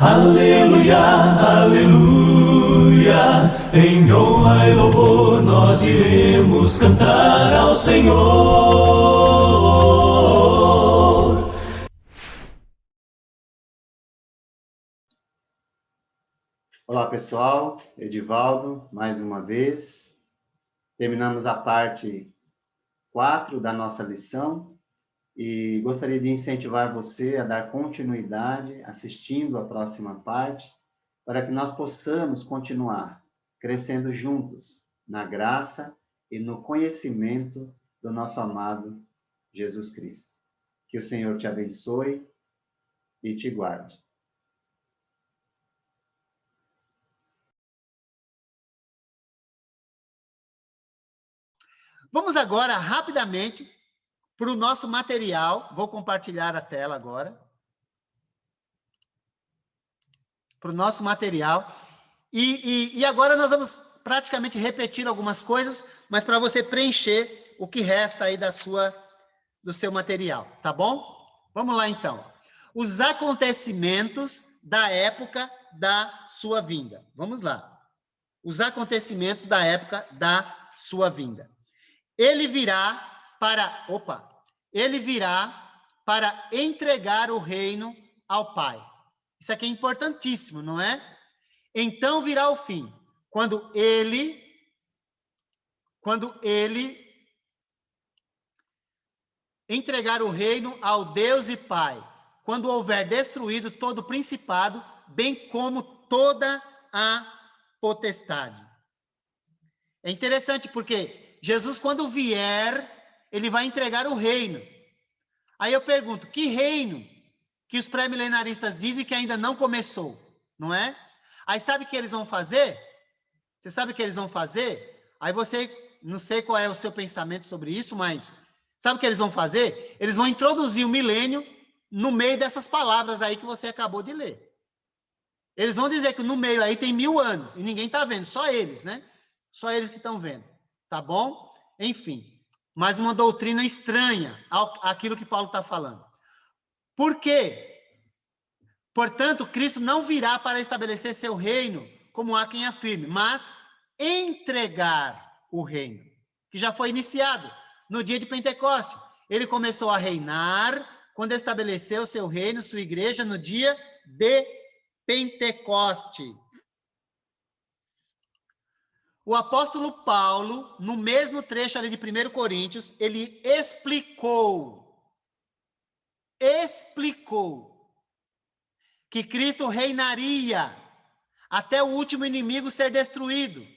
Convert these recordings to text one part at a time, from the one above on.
Aleluia, aleluia, em honra e louvor nós iremos cantar ao Senhor. Olá pessoal, Edivaldo, mais uma vez. Terminamos a parte 4 da nossa lição e gostaria de incentivar você a dar continuidade assistindo a próxima parte, para que nós possamos continuar crescendo juntos na graça e no conhecimento do nosso amado Jesus Cristo. Que o Senhor te abençoe e te guarde. Vamos agora, rapidamente, para o nosso material. Vou compartilhar a tela agora. Para o nosso material. E agora nós vamos praticamente repetir algumas coisas, mas para você preencher o que resta aí do seu material, tá bom? Vamos lá, então. Os acontecimentos da época da sua vinda. Vamos lá. Os acontecimentos da época da sua vinda. Ele virá para entregar o reino ao Pai. Isso aqui é importantíssimo, não é? Então virá o fim, quando ele entregar o reino ao Deus e Pai, quando houver destruído todo o principado, bem como toda a potestade. É interessante porque Jesus, quando vier, ele vai entregar o reino. Aí eu pergunto, que reino que os pré-milenaristas dizem que ainda não começou, não é? Aí sabe o que eles vão fazer? Você sabe o que eles vão fazer? Aí você, não sei qual é o seu pensamento sobre isso, mas sabe o que eles vão fazer? Eles vão introduzir o milênio no meio dessas palavras aí que você acabou de ler. Eles vão dizer que no meio aí tem 1000 anos, e ninguém está vendo, só eles, né? Só eles que estão vendo, tá bom? Enfim, mais uma doutrina estranha àquilo que Paulo está falando. Por quê? Portanto, Cristo não virá para estabelecer seu reino, como há quem afirme, mas entregar o reino, que já foi iniciado no dia de Pentecostes. Ele começou a reinar quando estabeleceu seu reino, sua igreja, no dia de Pentecoste. O apóstolo Paulo, no mesmo trecho ali de 1 Coríntios, ele explicou que Cristo reinaria até o último inimigo ser destruído.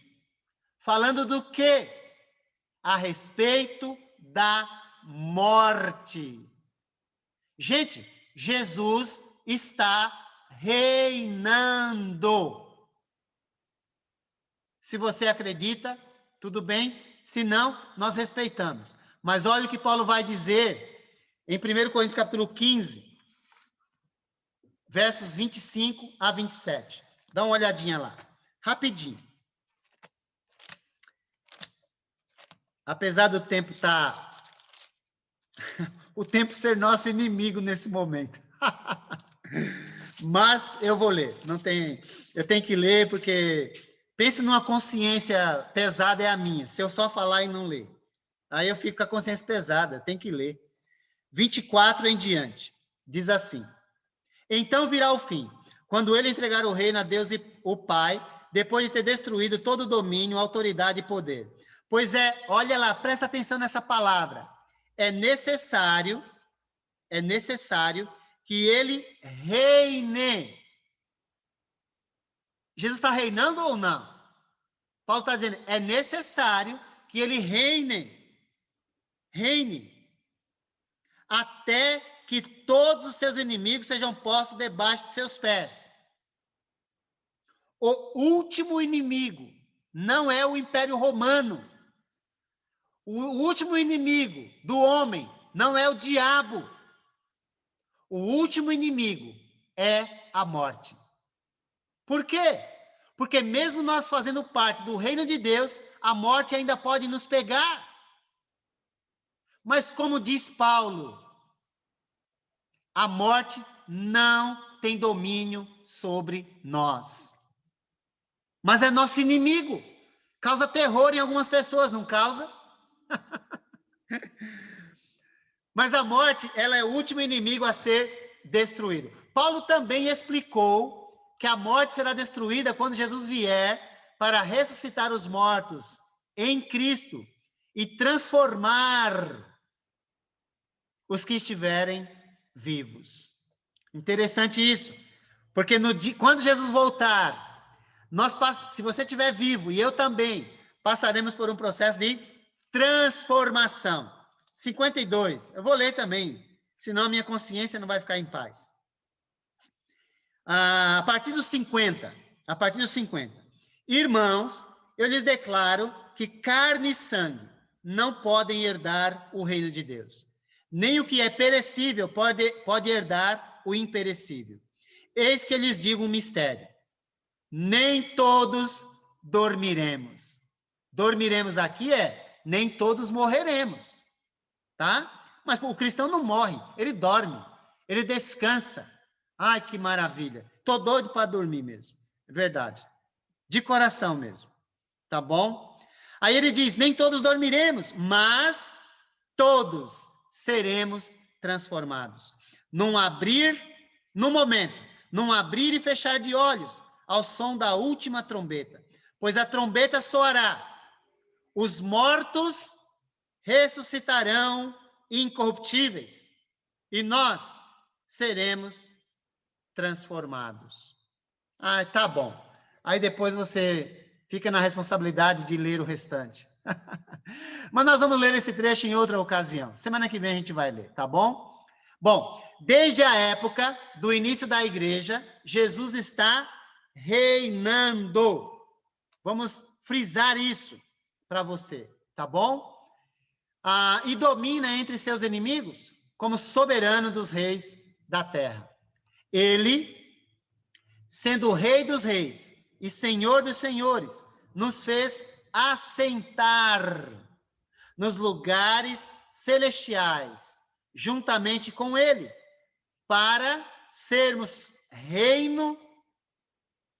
Falando do quê? A respeito da morte. Gente, Jesus está reinando. Se você acredita, tudo bem. Se não, nós respeitamos. Mas olha o que Paulo vai dizer em 1 Coríntios capítulo 15, versos 25 a 27. Dá uma olhadinha lá, rapidinho. Apesar do tempo o tempo ser nosso inimigo nesse momento. Mas eu vou ler, eu tenho que ler porque pense numa consciência pesada, é a minha. Se eu só falar e não ler, aí eu fico com a consciência pesada, tem que ler. 24 em diante, diz assim: então virá o fim, quando ele entregar o reino a Deus e o Pai, depois de ter destruído todo o domínio, autoridade e poder. Pois olha lá, presta atenção nessa palavra. É necessário que ele reine. Jesus está reinando ou não? Paulo está dizendo, é necessário que ele reine, até que todos os seus inimigos sejam postos debaixo de seus pés. O último inimigo não é o Império Romano. O último inimigo do homem não é o diabo. O último inimigo é a morte. Por quê? Porque mesmo nós fazendo parte do reino de Deus, a morte ainda pode nos pegar. Mas como diz Paulo, a morte não tem domínio sobre nós. Mas é nosso inimigo. Causa terror em algumas pessoas, não causa? Mas a morte, ela é o último inimigo a ser destruído. Paulo também explicou que a morte será destruída quando Jesus vier para ressuscitar os mortos em Cristo e transformar os que estiverem vivos. Interessante isso, porque quando Jesus voltar, se você estiver vivo e eu também, passaremos por um processo de transformação. 52, eu vou ler também, senão a minha consciência não vai ficar em paz. A partir dos 50, irmãos, eu lhes declaro que carne e sangue não podem herdar o reino de Deus. Nem o que é perecível pode herdar o imperecível. Eis que eu lhes digo um mistério. Nem todos dormiremos. Dormiremos aqui nem todos morreremos, tá? Mas o cristão não morre, ele dorme, ele descansa. Ai, que maravilha. Tô doido para dormir mesmo. É verdade. De coração mesmo. Tá bom? Aí ele diz, nem todos dormiremos, mas todos seremos transformados. Num abrir e fechar de olhos, ao som da última trombeta. Pois a trombeta soará, os mortos ressuscitarão incorruptíveis, e nós seremos transformados. Ah, tá bom. Aí depois você fica na responsabilidade de ler o restante. Mas nós vamos ler esse trecho em outra ocasião. Semana que vem a gente vai ler, tá bom? Bom, desde a época do início da igreja, Jesus está reinando. Vamos frisar isso para você, tá bom? E domina entre seus inimigos como soberano dos reis da terra. Ele, sendo o Rei dos reis e Senhor dos senhores, nos fez assentar nos lugares celestiais, juntamente com ele, para sermos reino,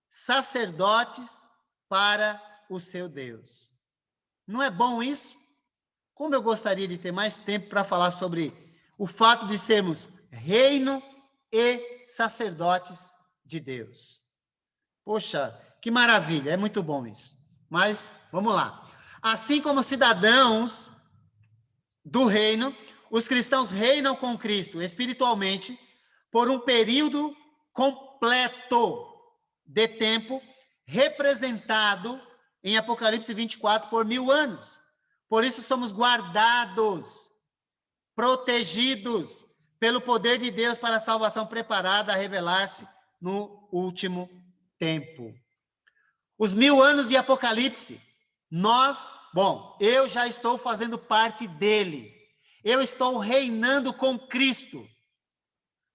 sacerdotes para o seu Deus. Não é bom isso? Como eu gostaria de ter mais tempo para falar sobre o fato de sermos reino e sacerdotes de Deus. Poxa, que maravilha, é muito bom isso. Mas, vamos lá. Assim como cidadãos do reino, os cristãos reinam com Cristo espiritualmente por um período completo de tempo, representado em Apocalipse 24 por 1000 anos. Por isso somos guardados, protegidos pelo poder de Deus para a salvação preparada a revelar-se no último tempo. Os 1000 anos de Apocalipse, eu já estou fazendo parte dele. Eu estou reinando com Cristo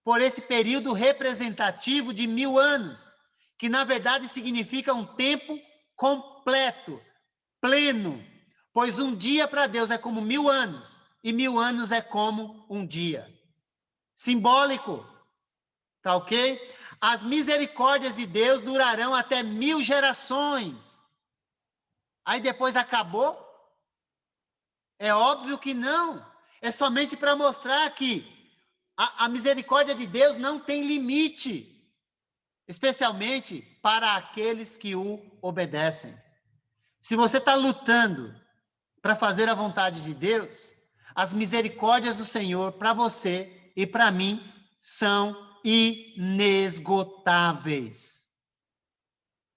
por esse período representativo de 1000 anos, que na verdade significa um tempo completo, pleno, pois um dia para Deus é como 1000 anos, e 1000 anos é como um dia. Simbólico, tá ok? As misericórdias de Deus durarão até 1000 gerações. Aí depois acabou? É óbvio que não. É somente para mostrar que a misericórdia de Deus não tem limite, especialmente para aqueles que o obedecem. Se você está lutando para fazer a vontade de Deus, as misericórdias do Senhor para você e para mim são inesgotáveis.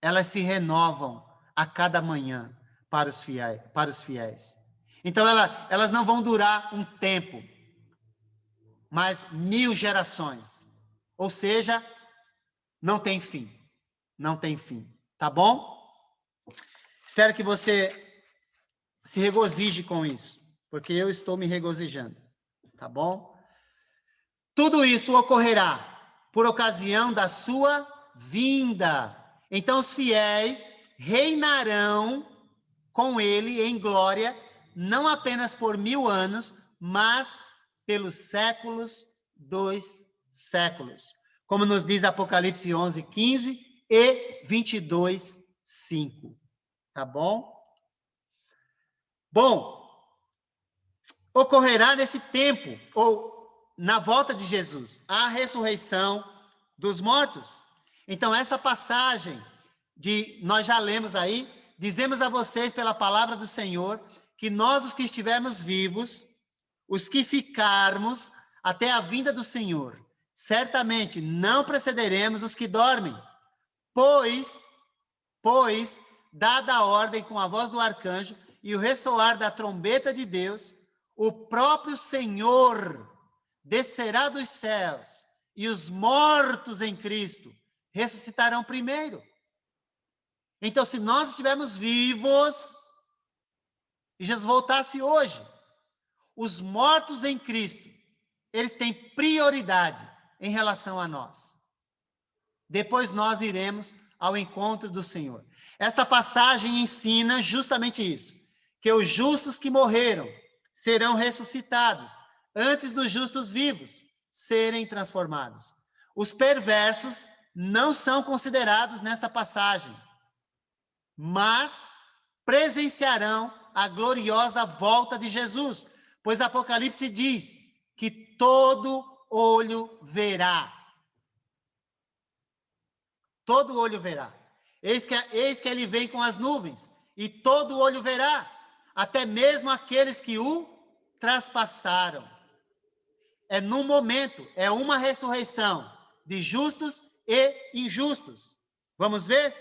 Elas se renovam a cada manhã para os fiéis. Então, elas não vão durar um tempo, mas 1000 gerações. Ou seja, não tem fim. Não tem fim. Tá bom? Espero que você se regozije com isso, porque eu estou me regozijando. Tá bom? Tudo isso ocorrerá por ocasião da sua vinda. Então, os fiéis reinarão com ele em glória, não apenas por 1000 anos, mas pelos séculos dos séculos. como nos diz Apocalipse 11:15 e 22:5. Tá bom? Bom, ocorrerá nesse tempo, ou na volta de Jesus, a ressurreição dos mortos. Então, essa passagem nós já lemos aí, dizemos a vocês pela palavra do Senhor, que nós, os que estivermos vivos, os que ficarmos até a vinda do Senhor, certamente não precederemos os que dormem, pois, dada a ordem com a voz do arcanjo e o ressoar da trombeta de Deus, o próprio Senhor descerá dos céus e os mortos em Cristo ressuscitarão primeiro. Então, se nós estivermos vivos e Jesus voltasse hoje, os mortos em Cristo, eles têm prioridade em relação a nós. Depois nós iremos ao encontro do Senhor. Esta passagem ensina justamente isso, que os justos que morreram serão ressuscitados antes dos justos vivos serem transformados. Os perversos não são considerados nesta passagem, mas presenciarão a gloriosa volta de Jesus, pois Apocalipse diz que todo olho verá. Todo olho verá. Eis que ele vem com as nuvens, e todo olho verá, até mesmo aqueles que o traspassaram. É num momento, é uma ressurreição de justos e injustos. Vamos ver?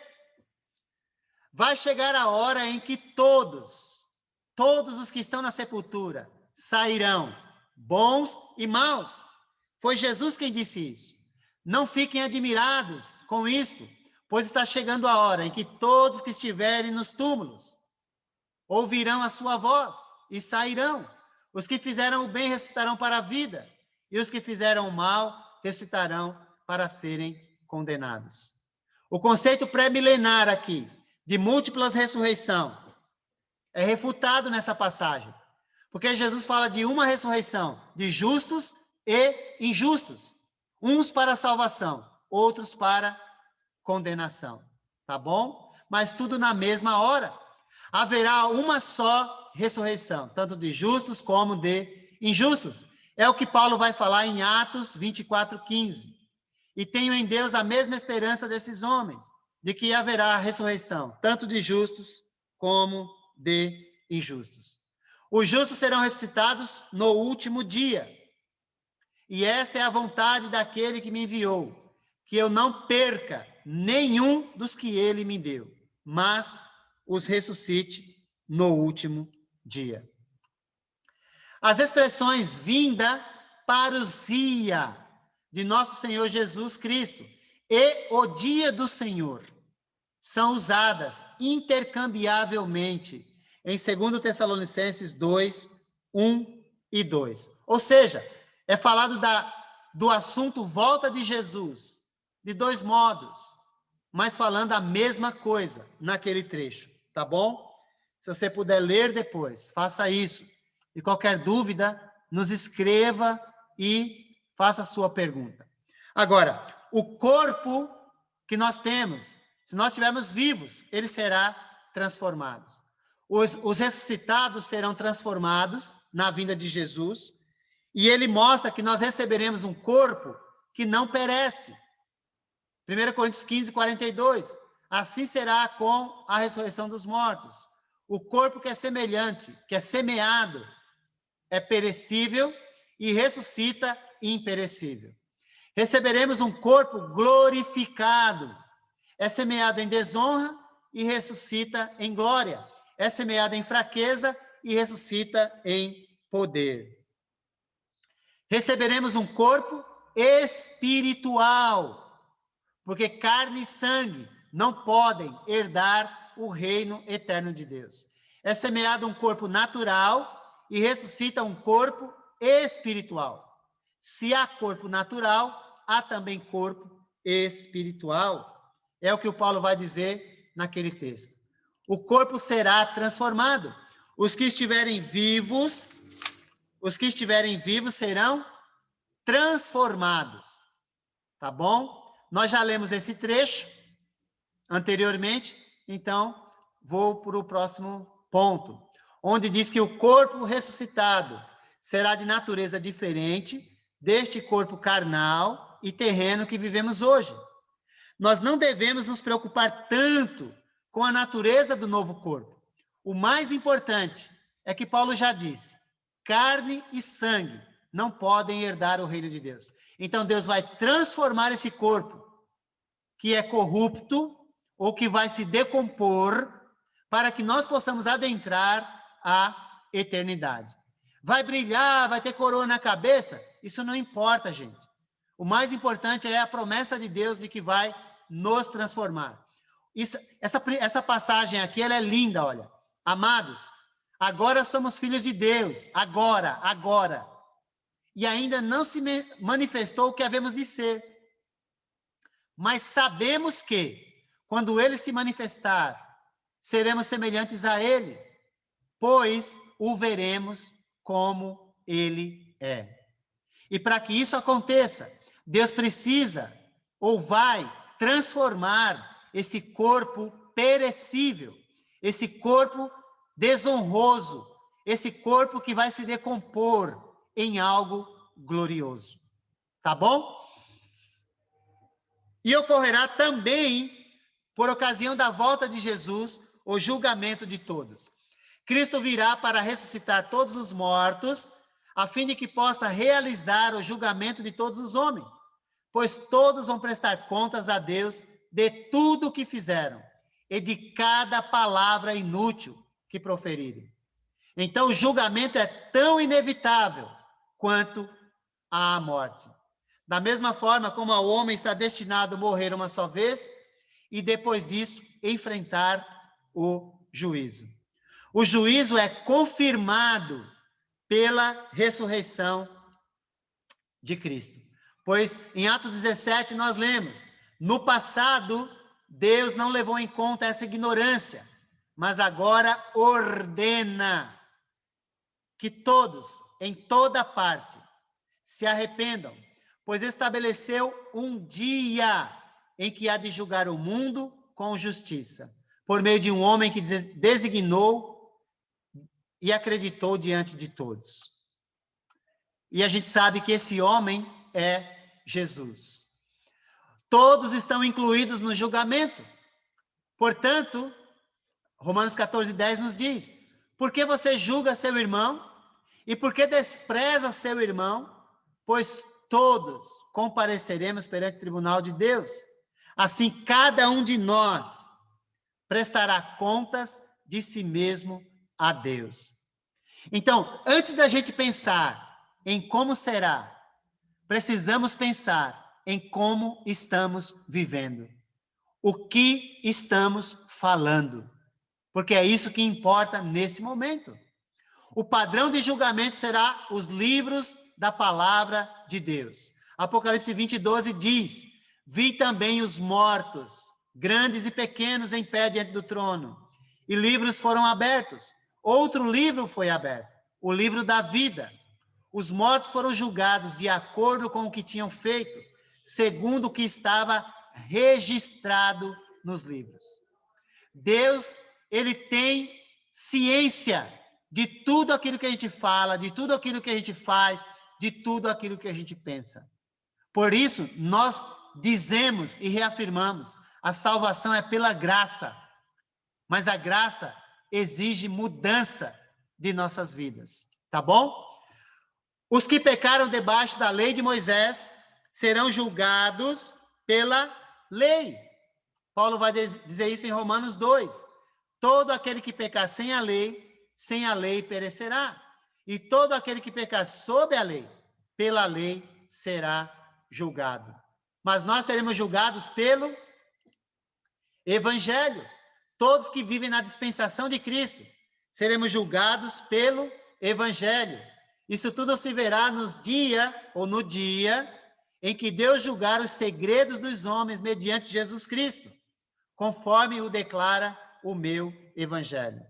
Vai chegar a hora em que todos os que estão na sepultura sairão, bons e maus. Foi Jesus quem disse isso. Não fiquem admirados com isto, pois está chegando a hora em que todos que estiverem nos túmulos ouvirão a sua voz e sairão. Os que fizeram o bem ressuscitarão para a vida, e os que fizeram o mal ressuscitarão para serem condenados. O conceito pré-milenar aqui, de múltiplas ressurreição, é refutado nesta passagem, porque Jesus fala de uma ressurreição de justos e injustos, uns para salvação, outros para condenação, tá bom? Mas tudo na mesma hora. Haverá uma só ressurreição, tanto de justos como de injustos. É o que Paulo vai falar em Atos 24:15. E tenho em Deus a mesma esperança desses homens, de que haverá ressurreição, tanto de justos como de injustos. Os justos serão ressuscitados no último dia. E esta é a vontade daquele que me enviou, que eu não perca nenhum dos que ele me deu, mas os ressuscite no último dia. As expressões vinda, parousia, de nosso Senhor Jesus Cristo, e o dia do Senhor, são usadas intercambiavelmente em 2 Tessalonicenses 2, 1 e 2. Ou seja, é falado do assunto volta de Jesus, de dois modos, mas falando a mesma coisa naquele trecho, tá bom? Se você puder ler depois, faça isso. E qualquer dúvida, nos escreva e faça a sua pergunta. Agora, o corpo que nós temos, se nós estivermos vivos, ele será transformado. Os ressuscitados serão transformados na vinda de Jesus, e ele mostra que nós receberemos um corpo que não perece. 1 Coríntios 15, 42. Assim será com a ressurreição dos mortos. O corpo que é semelhante, que é semeado, é perecível, e ressuscita imperecível. Receberemos um corpo glorificado. É semeado em desonra e ressuscita em glória. É semeado em fraqueza e ressuscita em poder. Receberemos um corpo espiritual, porque carne e sangue não podem herdar o reino eterno de Deus. É semeado um corpo natural e ressuscita um corpo espiritual. Se há corpo natural, há também corpo espiritual. É o que o Paulo vai dizer naquele texto. O corpo será transformado. Os que estiverem vivos serão transformados. Tá bom? Nós já lemos esse trecho anteriormente, então vou para o próximo ponto, onde diz que o corpo ressuscitado será de natureza diferente deste corpo carnal e terreno que vivemos hoje. Nós não devemos nos preocupar tanto com a natureza do novo corpo. O mais importante é que Paulo já disse: carne e sangue não podem herdar o reino de Deus. Então Deus vai transformar esse corpo que é corrupto ou que vai se decompor para que nós possamos adentrar a eternidade. Vai brilhar, vai ter coroa na cabeça? Isso não importa, gente. O mais importante é a promessa de Deus de que vai nos transformar. Essa passagem aqui, ela é linda, olha. Amados, agora somos filhos de Deus, agora. E ainda não se manifestou o que havemos de ser. Mas sabemos que, quando ele se manifestar, seremos semelhantes a ele, pois o veremos como ele é. E para que isso aconteça, Deus precisa ou vai transformar esse corpo perecível, esse corpo desonroso, esse corpo que vai se decompor em algo glorioso. Tá bom? E ocorrerá também, por ocasião da volta de Jesus, o julgamento de todos. Cristo virá para ressuscitar todos os mortos, a fim de que possa realizar o julgamento de todos os homens, pois todos vão prestar contas a Deus de tudo o que fizeram e de cada palavra inútil que proferirem. Então, o julgamento é tão inevitável quanto a morte. Da mesma forma como o homem está destinado a morrer uma só vez e depois disso enfrentar o juízo. O juízo é confirmado pela ressurreição de Cristo. Pois em Atos 17 nós lemos: no passado Deus não levou em conta essa ignorância, mas agora ordena que todos, em toda parte, se arrependam, pois estabeleceu um dia em que há de julgar o mundo com justiça, por meio de um homem que designou e acreditou diante de todos. E a gente sabe que esse homem é Jesus. Todos estão incluídos no julgamento. Portanto, Romanos 14:10 nos diz: por que você julga seu irmão? E por que despreza seu irmão? Pois todos compareceremos perante o tribunal de Deus. Assim, cada um de nós prestará contas de si mesmo a Deus. Então, antes da gente pensar em como será, precisamos pensar em como estamos vivendo. O que estamos falando. Porque é isso que importa nesse momento. O padrão de julgamento será os livros da palavra de Deus. Apocalipse 20:12 diz: vi também os mortos, grandes e pequenos, em pé diante do trono, e livros foram abertos. Outro livro foi aberto, o livro da vida. Os mortos foram julgados de acordo com o que tinham feito, segundo o que estava registrado nos livros. Deus, ele tem ciência de tudo aquilo que a gente fala, de tudo aquilo que a gente faz, de tudo aquilo que a gente pensa. Por isso, nós dizemos e reafirmamos: a salvação é pela graça, mas a graça exige mudança de nossas vidas, tá bom? Os que pecaram debaixo da lei de Moisés serão julgados pela lei. Paulo vai dizer isso em Romanos 2. Todo aquele que pecar sem a lei perecerá. E todo aquele que pecar sob a lei, pela lei será julgado. Mas nós seremos julgados pelo Evangelho. Todos que vivem na dispensação de Cristo seremos julgados pelo Evangelho. Isso tudo se verá no dia em que Deus julgar os segredos dos homens mediante Jesus Cristo, conforme o declara o meu Evangelho.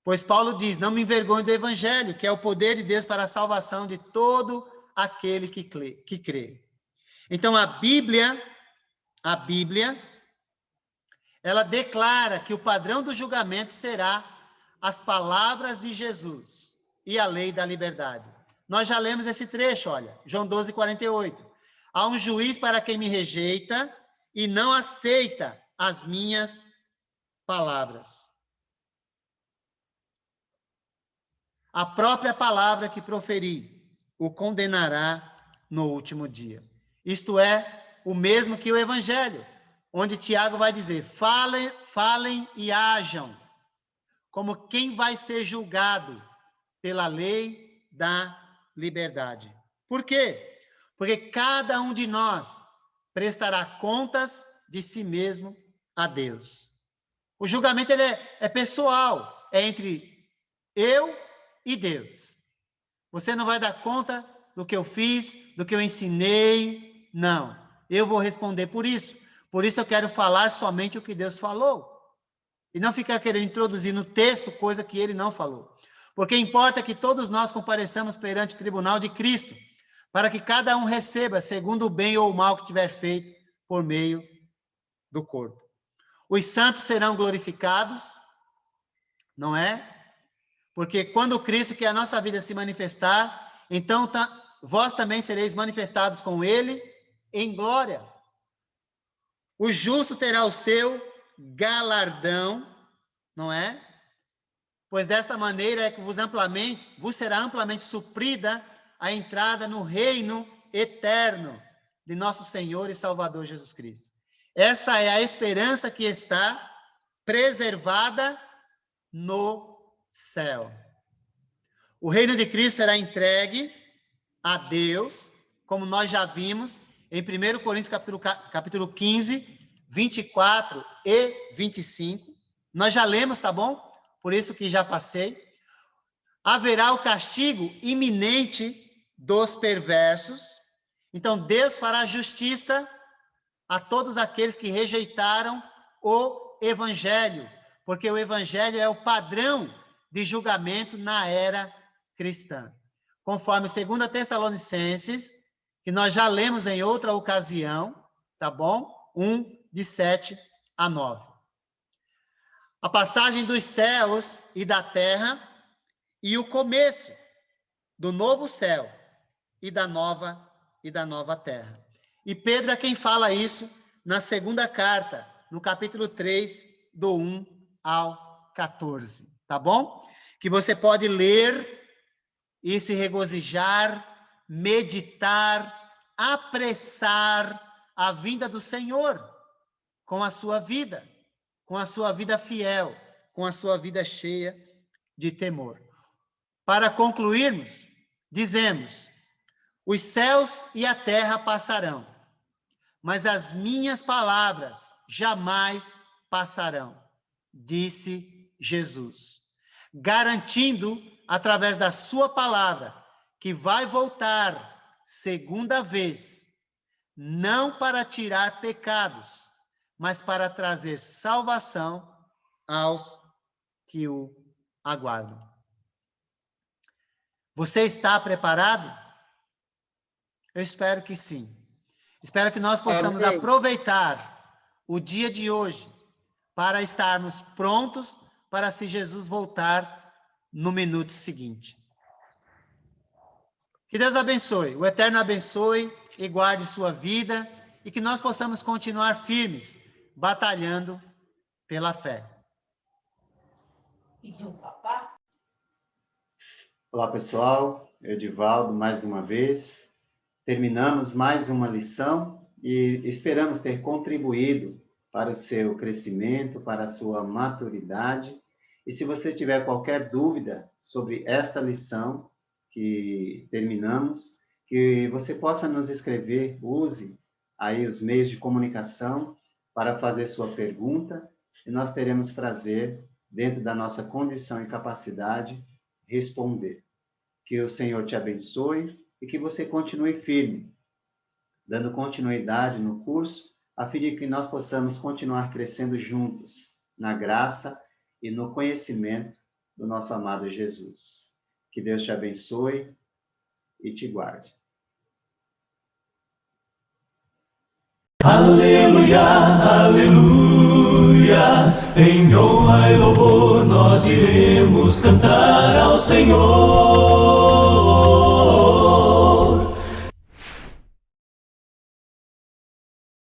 Pois Paulo diz: não me envergonhe do Evangelho, que é o poder de Deus para a salvação de todo aquele que crê. Então, a Bíblia, ela declara que o padrão do julgamento será as palavras de Jesus e a lei da liberdade. Nós já lemos esse trecho, olha, João 12, 48. Há um juiz para quem me rejeita e não aceita as minhas palavras. A própria palavra que proferi o condenará no último dia. Isto é, o mesmo que o Evangelho, onde Tiago vai dizer, falem e hajam, como quem vai ser julgado pela lei da liberdade. Por quê? Porque cada um de nós prestará contas de si mesmo a Deus. O julgamento ele é pessoal, é entre eu e Deus. Você não vai dar conta do que eu fiz, do que eu ensinei, não. Eu vou responder por isso. Por isso eu quero falar somente o que Deus falou. E não ficar querendo introduzir no texto coisa que ele não falou. Porque importa que todos nós compareçamos perante o tribunal de Cristo, para que cada um receba segundo o bem ou o mal que tiver feito por meio do corpo. Os santos serão glorificados, não é? Porque quando Cristo, que é a nossa vida, se manifestar, então vós também sereis manifestados com ele em glória. O justo terá o seu galardão, não é? Pois desta maneira é que vos será amplamente suprida a entrada no reino eterno de nosso Senhor e Salvador Jesus Cristo. Essa é a esperança que está preservada no céu. O reino de Cristo será entregue a Deus, como nós já vimos em 1 Coríntios capítulo 15, 24 e 25. Nós já lemos, tá bom? Por isso que já passei. Haverá o castigo iminente dos perversos. Então, Deus fará justiça a todos aqueles que rejeitaram o Evangelho, porque o Evangelho é o padrão de julgamento na era cristã. Conforme 2 Tessalonicenses, que nós já lemos em outra ocasião, tá bom? 1, de 7 a 9. A passagem dos céus e da terra e o começo do novo céu e da nova terra. E Pedro é quem fala isso na segunda carta, no capítulo 3, do 1 ao 14, tá bom? Que você pode ler e se regozijar, meditar, apressar a vinda do Senhor com a sua vida fiel, com a sua vida cheia de temor. Para concluirmos, dizemos: os céus e a terra passarão, mas as minhas palavras jamais passarão, disse Jesus, garantindo, através da sua palavra, que vai voltar segunda vez, não para tirar pecados, mas para trazer salvação aos que o aguardam. Você está preparado? Eu espero que sim. Espero que nós possamos aproveitar o dia de hoje para estarmos prontos para, se Jesus voltar no minuto seguinte. Que Deus abençoe, o Eterno abençoe e guarde sua vida e que nós possamos continuar firmes, batalhando pela fé. Olá, pessoal. Edivaldo, mais uma vez. Terminamos mais uma lição e esperamos ter contribuído para o seu crescimento, para a sua maturidade. E se você tiver qualquer dúvida sobre esta lição que terminamos, que você possa nos escrever, use aí os meios de comunicação para fazer sua pergunta e nós teremos prazer, dentro da nossa condição e capacidade, responder. Que o Senhor te abençoe e que você continue firme, dando continuidade no curso, a fim de que nós possamos continuar crescendo juntos, na graça e no conhecimento do nosso amado Jesus. Que Deus te abençoe e te guarde. Aleluia, aleluia, em honra e louvor nós iremos cantar ao Senhor.